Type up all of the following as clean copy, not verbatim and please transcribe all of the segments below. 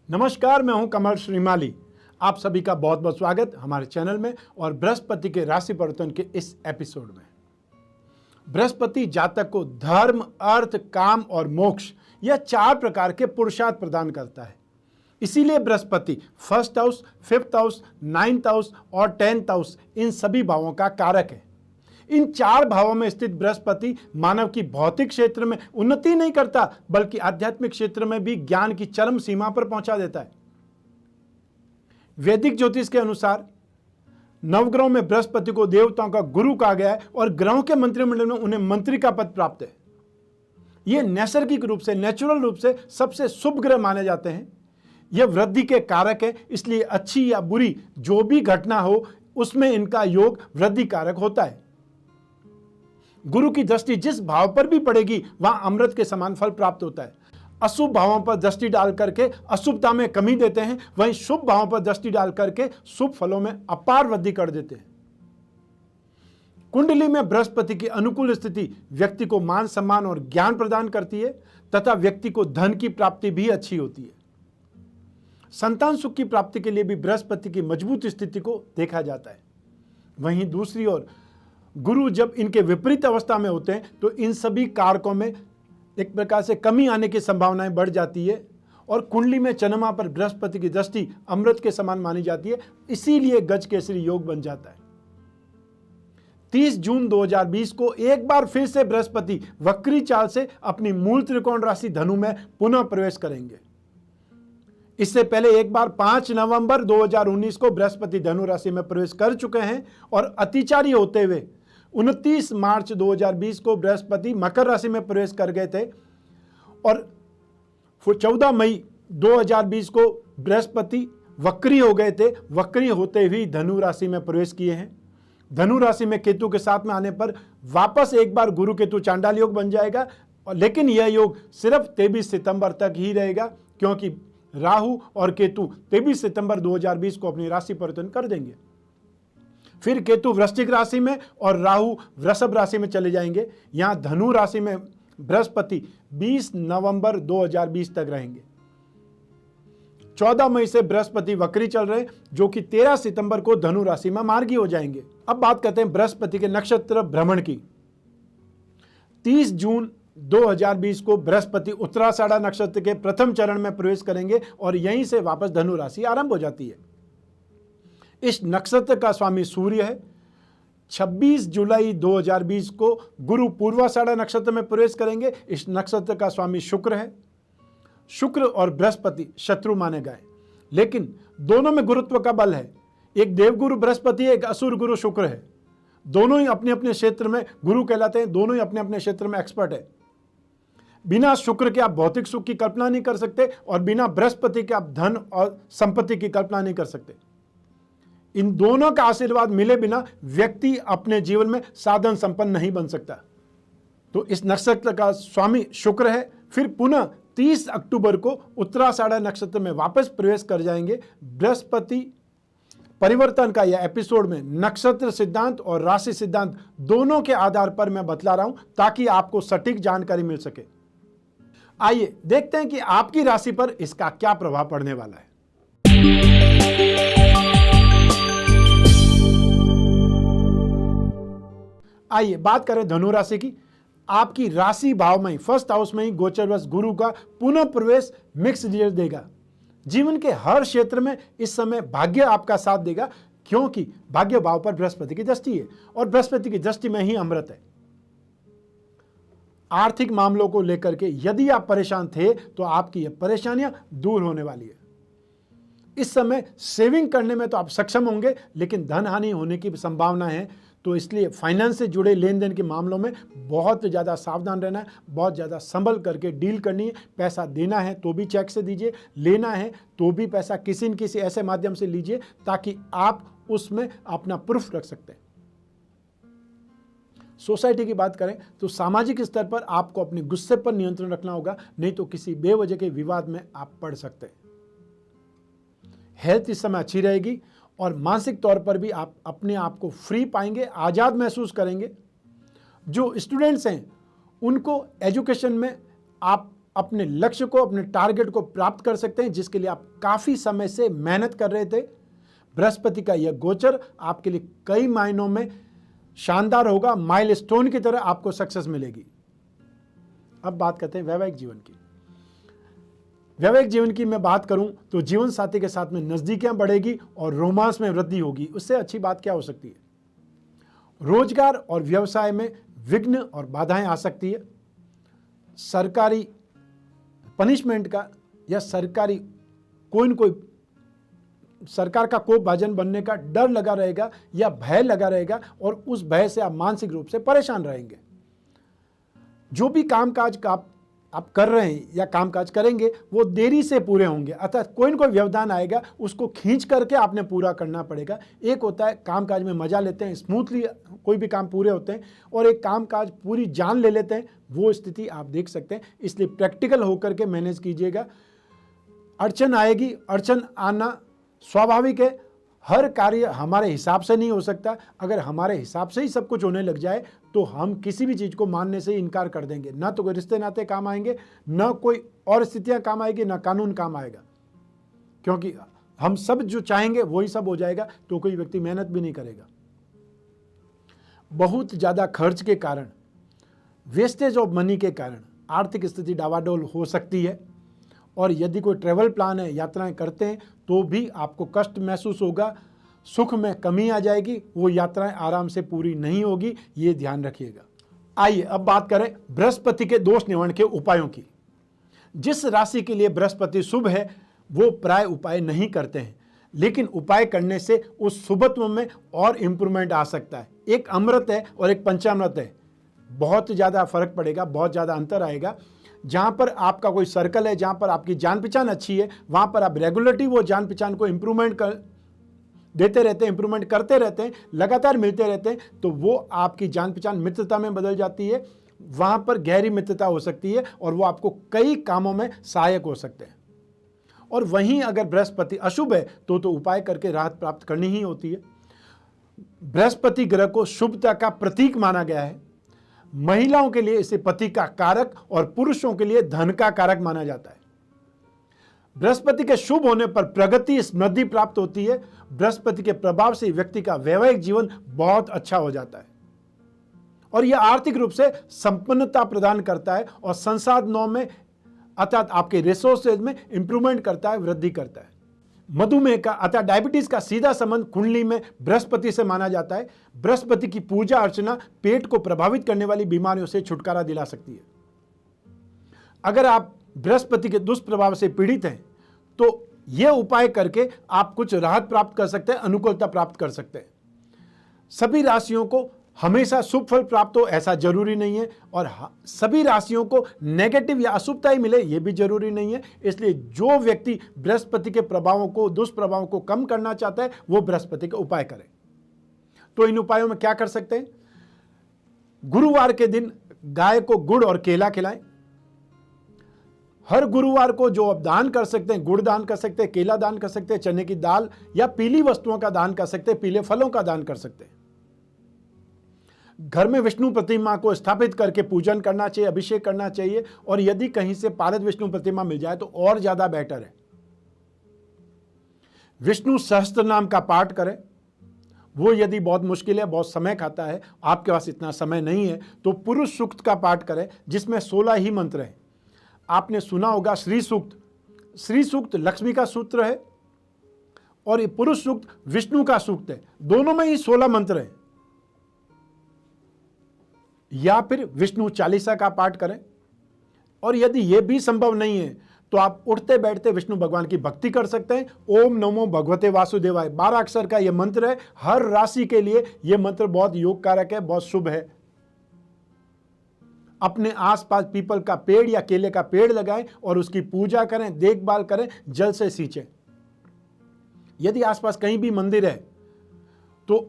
नमस्कार, मैं हूं कमल श्रीमाली। आप सभी का बहुत बहुत स्वागत हमारे चैनल में और बृहस्पति के राशि परिवर्तन के इस एपिसोड में। बृहस्पति जातक को धर्म, अर्थ, काम और मोक्ष यह 4 प्रकार के पुरुषार्थ प्रदान करता है। इसीलिए Brihaspati first house, 5th house, 9th house और 10th हाउस इन सभी भावों का कारक है। इन 4 भावों में स्थित बृहस्पति मानव की भौतिक क्षेत्र में उन्नति नहीं करता, बल्कि आध्यात्मिक क्षेत्र में भी ज्ञान की चरम सीमा पर पहुंचा देता है। वैदिक ज्योतिष के अनुसार नवग्रहों में बृहस्पति को देवताओं का गुरु कहा गया है और ग्रहों के मंत्रिमंडल में उन्हें मंत्री का पद प्राप्त है। ये नैसर्गिक रूप से, नेचुरल रूप से सबसे शुभ ग्रह माने जाते हैं। यह वृद्धि के कारक है, इसलिए अच्छी या बुरी जो भी घटना हो उसमें इनका योग वृद्धि कारक होता है। गुरु की दृष्टि जिस भाव पर भी पड़ेगी वहां अमृत के समान फल प्राप्त होता है। अशुभ भावों पर दृष्टि डाल करके अशुभता में कमी देते हैं, वहीं शुभ भावों पर दृष्टि डाल करके शुभ फलों में अपार वृद्धि कर देते हैं। कुंडली में बृहस्पति की अनुकूल स्थिति व्यक्ति को मान सम्मान और ज्ञान प्रदान करती है तथा व्यक्ति को धन की प्राप्ति भी अच्छी होती है। संतान सुख की प्राप्ति के लिए भी बृहस्पति की मजबूत स्थिति को देखा जाता है। वहीं दूसरी ओर गुरु जब इनके विपरीत अवस्था में होते हैं तो इन सभी कारकों में एक प्रकार से कमी आने की संभावनाएं बढ़ जाती है और कुंडली में चंद्रमा पर बृहस्पति की दृष्टि अमृत के समान मानी जाती है। इसीलिए गज केसरी योग बन जाता है। 30 जून 2020 को एक बार फिर से बृहस्पति वक्री चाल से अपनी मूल त्रिकोण राशि धनु में पुनः प्रवेश करेंगे। इससे पहले एक बार 5 नवंबर 2019 को बृहस्पति धनु राशि में प्रवेश कर चुके हैं और अतिचारी होते हुए 29 मार्च 2020 को बृहस्पति मकर राशि में प्रवेश कर गए थे और 14 मई 2020 को बृहस्पति वक्री हो गए थे। वक्री होते हुए धनु राशि में प्रवेश किए हैं। धनु राशि में केतु के साथ में आने पर वापस एक बार गुरु केतु चांडाल योग बन जाएगा, और लेकिन यह योग सिर्फ 23 सितंबर तक ही रहेगा, क्योंकि राहु और केतु 23 सितंबर 2020 को अपनी राशि परिवर्तन कर देंगे। फिर केतु वृश्चिक राशि में और राहु वृषभ राशि में चले जाएंगे। यहां धनु राशि में बृहस्पति 20 नवंबर 2020 तक रहेंगे। 14 मई से बृहस्पति वक्री चल रहे, जो कि 13 सितंबर को धनु राशि में मार्गी हो जाएंगे। अब बात करते हैं बृहस्पति के नक्षत्र भ्रमण की। 30 जून 2020 को बृहस्पति उत्तराषाढ़ा नक्षत्र के प्रथम चरण में प्रवेश करेंगे और यहीं से वापस धनु राशि आरंभ हो जाती है। इस नक्षत्र का स्वामी सूर्य है। 26 जुलाई 2020 को गुरु पूर्वाषाढ़ा नक्षत्र में प्रवेश करेंगे। इस नक्षत्र का स्वामी शुक्र है। शुक्र और बृहस्पति शत्रु माने गए, लेकिन दोनों में गुरुत्व का बल है। एक देवगुरु बृहस्पति है, एक असुर गुरु शुक्र है। दोनों ही अपने अपने क्षेत्र में गुरु कहलाते हैं, दोनों ही अपने अपने क्षेत्र में एक्सपर्ट है। बिना शुक्र के आप भौतिक सुख की कल्पना नहीं कर सकते और बिना बृहस्पति के आप धन और संपत्ति की कल्पना नहीं कर सकते। इन दोनों का आशीर्वाद मिले बिना व्यक्ति अपने जीवन में साधन संपन्न नहीं बन सकता। तो इस नक्षत्र का स्वामी शुक्र है। फिर पुनः 30 अक्टूबर को उत्तराषाढ़ा नक्षत्र में वापस प्रवेश कर जाएंगे। बृहस्पति परिवर्तन का यह एपिसोड में नक्षत्र सिद्धांत और राशि सिद्धांत दोनों के आधार पर मैं बतला रहा हूं, ताकि आपको सटीक जानकारी मिल सके। आइए देखते हैं कि आपकी राशि पर इसका क्या प्रभाव पड़ने वाला है। आइए बात करें धनु राशि की। आपकी राशि भाव में फर्स्ट हाउस में ही गोचरवश गुरु का पुनः प्रवेश मिक्स रिजल्ट देगा। जीवन के हर क्षेत्र में इस समय भाग्य आपका साथ देगा, क्योंकि भाग्य भाव पर बृहस्पति की दृष्टि है और बृहस्पति की दृष्टि में ही अमृत है। आर्थिक मामलों को लेकर के यदि आप परेशान थे तो आपकी ये परेशानियां दूर होने वाली है। इस समय सेविंग करने में तो आप सक्षम होंगे, लेकिन धन हानि होने की संभावना है। तो इसलिए फाइनेंस से जुड़े लेन देन के मामलों में बहुत ज़्यादा सावधान रहना है, बहुत ज़्यादा संभल करके डील करनी है। पैसा देना है तो भी चेक से दीजिए, लेना है तो भी पैसा किसी न किसी ऐसे माध्यम से लीजिए ताकि आप उसमें अपना प्रूफ रख सकते हैं। सोसाइटी की बात करें तो सामाजिक स्तर पर आपको अपने गुस्से पर नियंत्रण रखना होगा, नहीं तो किसी बेवजह के विवाद में आप पड़ सकते हैं। हेल्थ इस समय अच्छी रहेगी और मानसिक तौर पर भी आप अपने आप को फ्री पाएंगे, आज़ाद महसूस करेंगे। जो स्टूडेंट्स हैं उनको एजुकेशन में आप अपने लक्ष्य को, अपने टारगेट को प्राप्त कर सकते हैं, जिसके लिए आप काफी समय से मेहनत कर रहे थे। बृहस्पति का यह गोचर आपके लिए कई मायनों में शानदार होगा, माइलस्टोन की तरह आपको सक्सेस मिलेगी। अब बात करते हैं वैवाहिक जीवन की। वैवाहिक जीवन की मैं बात करूं तो जीवन साथी के साथ में नजदीकियां बढ़ेगी और रोमांस में वृद्धि होगी। उससे अच्छी बात क्या हो सकती है? रोजगार और व्यवसाय में विघ्न और बाधाएं आ सकती है। सरकारी पनिशमेंट का या सरकारी कोई न कोई सरकार का कोप भाजन बनने का डर लगा रहेगा या भय लगा रहेगा, और उस भय से आप मानसिक रूप से परेशान रहेंगे। जो भी कामकाज का आप कर रहे हैं या कामकाज करेंगे वो देरी से पूरे होंगे, अर्थात कोई न कोई व्यवधान आएगा, उसको खींच करके आपने पूरा करना पड़ेगा। एक होता है कामकाज में मजा लेते हैं, स्मूथली कोई भी काम पूरे होते हैं, और एक कामकाज पूरी जान ले लेते हैं, वो स्थिति आप देख सकते हैं। इसलिए प्रैक्टिकल होकर के मैनेज कीजिएगा। अड़चन आएगी, अड़चन आना स्वाभाविक है। हर कार्य हमारे हिसाब से नहीं हो सकता। अगर हमारे हिसाब से ही सब कुछ होने लग जाए तो हम किसी भी चीज़ को मानने से इनकार कर देंगे। ना तो कोई रिश्ते नाते काम आएंगे, ना कोई और स्थितियां काम आएगी, ना कानून काम आएगा, क्योंकि हम सब जो चाहेंगे वही सब हो जाएगा, तो कोई व्यक्ति मेहनत भी नहीं करेगा। बहुत ज़्यादा खर्च के कारण, वेस्टेज ऑफ मनी के कारण आर्थिक स्थिति डावाडोल हो सकती है, और यदि कोई ट्रैवल प्लान है, यात्राएं करते हैं, तो भी आपको कष्ट महसूस होगा, सुख में कमी आ जाएगी, वो यात्राएं आराम से पूरी नहीं होगी, ये ध्यान रखिएगा। आइए अब बात करें बृहस्पति के दोष निवारण के उपायों की। जिस राशि के लिए बृहस्पति शुभ है वो प्राय उपाय नहीं करते हैं, लेकिन उपाय करने से उस शुभत्व में और इंप्रूवमेंट आ सकता है। एक अमृत है और एक पंचामृत है, बहुत ज़्यादा फर्क पड़ेगा, बहुत ज़्यादा अंतर आएगा। जहाँ पर आपका कोई सर्कल है, जहाँ पर आपकी जान पहचान अच्छी है, वहाँ पर आप रेगुलरली वो जान पहचान को इम्प्रूवमेंट देते रहते हैं, इम्प्रूवमेंट करते रहते हैं, लगातार मिलते रहते हैं, तो वो आपकी जान पहचान मित्रता में बदल जाती है। वहाँ पर गहरी मित्रता हो सकती है और वो आपको कई कामों में सहायक हो सकते हैं। और वहीं अगर बृहस्पति अशुभ है तो उपाय करके राहत प्राप्त करनी ही होती है। बृहस्पति ग्रह को शुभता का प्रतीक माना गया है। महिलाओं के लिए इसे पति का कारक और पुरुषों के लिए धन का कारक माना जाता है। बृहस्पति के शुभ होने पर प्रगति, समृद्धि प्राप्त होती है। बृहस्पति के प्रभाव से व्यक्ति का वैवाहिक जीवन बहुत अच्छा हो जाता है और यह आर्थिक रूप से संपन्नता प्रदान करता है और संसाधनों में अर्थात आपके रिसोर्सेज में इंप्रूवमेंट करता है, वृद्धि करता है। मधुमेह का अर्थात डायबिटीज का सीधा संबंध कुंडली में बृहस्पति से माना जाता है। बृहस्पति की पूजा अर्चना पेट को प्रभावित करने वाली बीमारियों से छुटकारा दिला सकती है। अगर आप बृहस्पति के दुष्प्रभाव से पीड़ित हैं तो यह उपाय करके आप कुछ राहत प्राप्त कर सकते हैं, अनुकूलता प्राप्त कर सकते हैं। सभी राशियों को हमेशा शुभ फल प्राप्त हो ऐसा जरूरी नहीं है, और सभी राशियों को नेगेटिव या अशुभता ही मिले यह भी जरूरी नहीं है। इसलिए जो व्यक्ति बृहस्पति के प्रभावों को, दुष्प्रभावों को कम करना चाहता है वो बृहस्पति के उपाय करे। तो इन उपायों में क्या कर सकते हैं? गुरुवार के दिन गाय को गुड़ और केला खिलाएं। हर गुरुवार को जो आप दान कर सकते हैं, गुड़ दान कर सकते हैं, केला दान कर सकते हैं, चने की दाल या पीली वस्तुओं का दान कर सकते हैं, पीले फलों का दान कर सकते हैं। घर में विष्णु प्रतिमा को स्थापित करके पूजन करना चाहिए, अभिषेक करना चाहिए, और यदि कहीं से पारद विष्णु प्रतिमा मिल जाए तो और ज्यादा बेटर है। विष्णु सहस्त्र नाम का पाठ करें। वो यदि बहुत मुश्किल है, बहुत समय खाता है, आपके पास इतना समय नहीं है, तो पुरुष सूक्त का पाठ करें जिसमें 16 ही मंत्र हैं। आपने सुना होगा श्री सूक्त। श्री सूक्त लक्ष्मी का सूत्र है और ये पुरुष सूक्त विष्णु का सूक्त है। दोनों में ही 16 मंत्र हैं। या फिर विष्णु चालीसा का पाठ करें, और यदि यह भी संभव नहीं है तो आप उठते बैठते विष्णु भगवान की भक्ति कर सकते हैं। ओम नमो भगवते वासुदेवाय 12 अक्षर का यह मंत्र है। हर राशि के लिए यह मंत्र बहुत योग कारक है, बहुत शुभ है। अपने आसपास पीपल का पेड़ या केले का पेड़ लगाएं और उसकी पूजा करें, देखभाल करें, जल से सींचें। यदि आसपास कहीं भी मंदिर है तो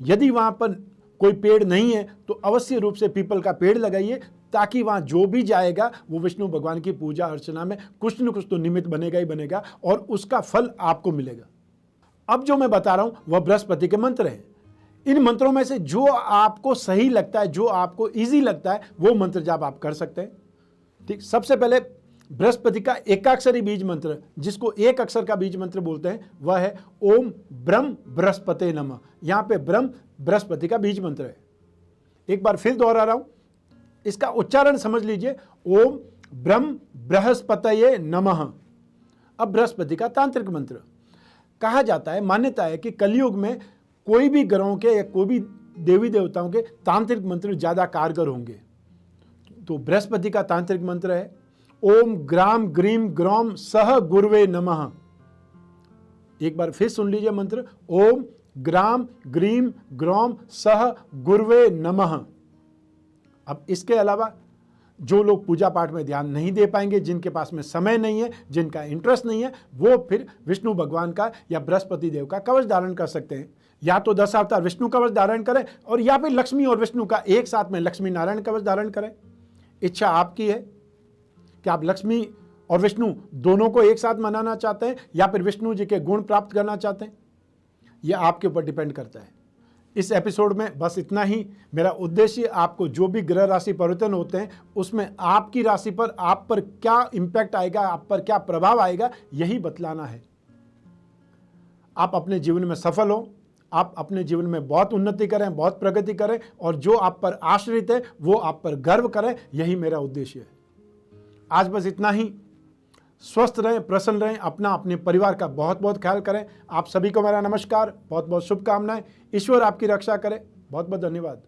यदि वहां पर कोई पेड़ नहीं है तो अवश्य रूप से पीपल का पेड़ लगाइए, ताकि वहां जो भी जाएगा वो विष्णु भगवान की पूजा अर्चना में कुछ न कुछ तो निमित्त बनेगा ही बनेगा और उसका फल आपको मिलेगा। अब जो मैं बता रहा हूं वह बृहस्पति के मंत्र हैं। इन मंत्रों में से जो आपको सही लगता है, जो आपको इजी लगता है, वो मंत्र जाप आप कर सकते हैं। ठीक, सबसे पहले बृहस्पति का एकाक्षरी बीज मंत्र, जिसको एक अक्षर का बीज मंत्र बोलते हैं, वह है ओम ब्रह्म बृहस्पते नमः। यहां पे ब्रह्म बृहस्पति का बीज मंत्र है। एक बार फिर दोहरा रहा हूं, इसका उच्चारण समझ लीजिए, ओम ब्रह्म बृहस्पतये नमः। अब बृहस्पति का तांत्रिक मंत्र कहा जाता है, मान्यता है कि कलयुग में कोई भी ग्रहों के या कोई भी देवी देवताओं के तांत्रिक मंत्र ज्यादा कारगर होंगे। तो बृहस्पति का तांत्रिक मंत्र है ओम ग्राम ग्रीम ग्रौम सह गुरुवे नमः। एक बार फिर सुन लीजिए मंत्र, ओम ग्राम ग्रीम ग्रौम सह गुरुवे नमः। अब इसके अलावा जो लोग पूजा पाठ में ध्यान नहीं दे पाएंगे, जिनके पास में समय नहीं है, जिनका इंटरेस्ट नहीं है, वो फिर विष्णु भगवान का या बृहस्पति देव का कवच धारण कर सकते हैं। या तो 10 अवतार विष्णु कवच धारण करें, और या फिर लक्ष्मी और विष्णु का एक साथ में लक्ष्मी नारायण कवच धारण करें। इच्छा आपकी है कि आप लक्ष्मी और विष्णु दोनों को एक साथ मनाना चाहते हैं, या फिर विष्णु जी के गुण प्राप्त करना चाहते हैं। यह आपके ऊपर डिपेंड करता है। इस एपिसोड में बस इतना ही। मेरा उद्देश्य आपको जो भी ग्रह राशि परिवर्तन होते हैं उसमें आपकी राशि पर, आप पर क्या इंपैक्ट आएगा, आप पर क्या प्रभाव आएगा, यही बतलाना है। आप अपने जीवन में सफल हो, आप अपने जीवन में बहुत उन्नति करें, बहुत प्रगति करें, और जो आप पर आश्रित है वो आप पर गर्व करें, यही मेरा उद्देश्य है। आज बस इतना ही। स्वस्थ रहें, प्रसन्न रहें, अपना अपने परिवार का बहुत बहुत ख्याल करें। आप सभी को मेरा नमस्कार, बहुत बहुत शुभकामनाएं। ईश्वर आपकी रक्षा करे। बहुत बहुत धन्यवाद।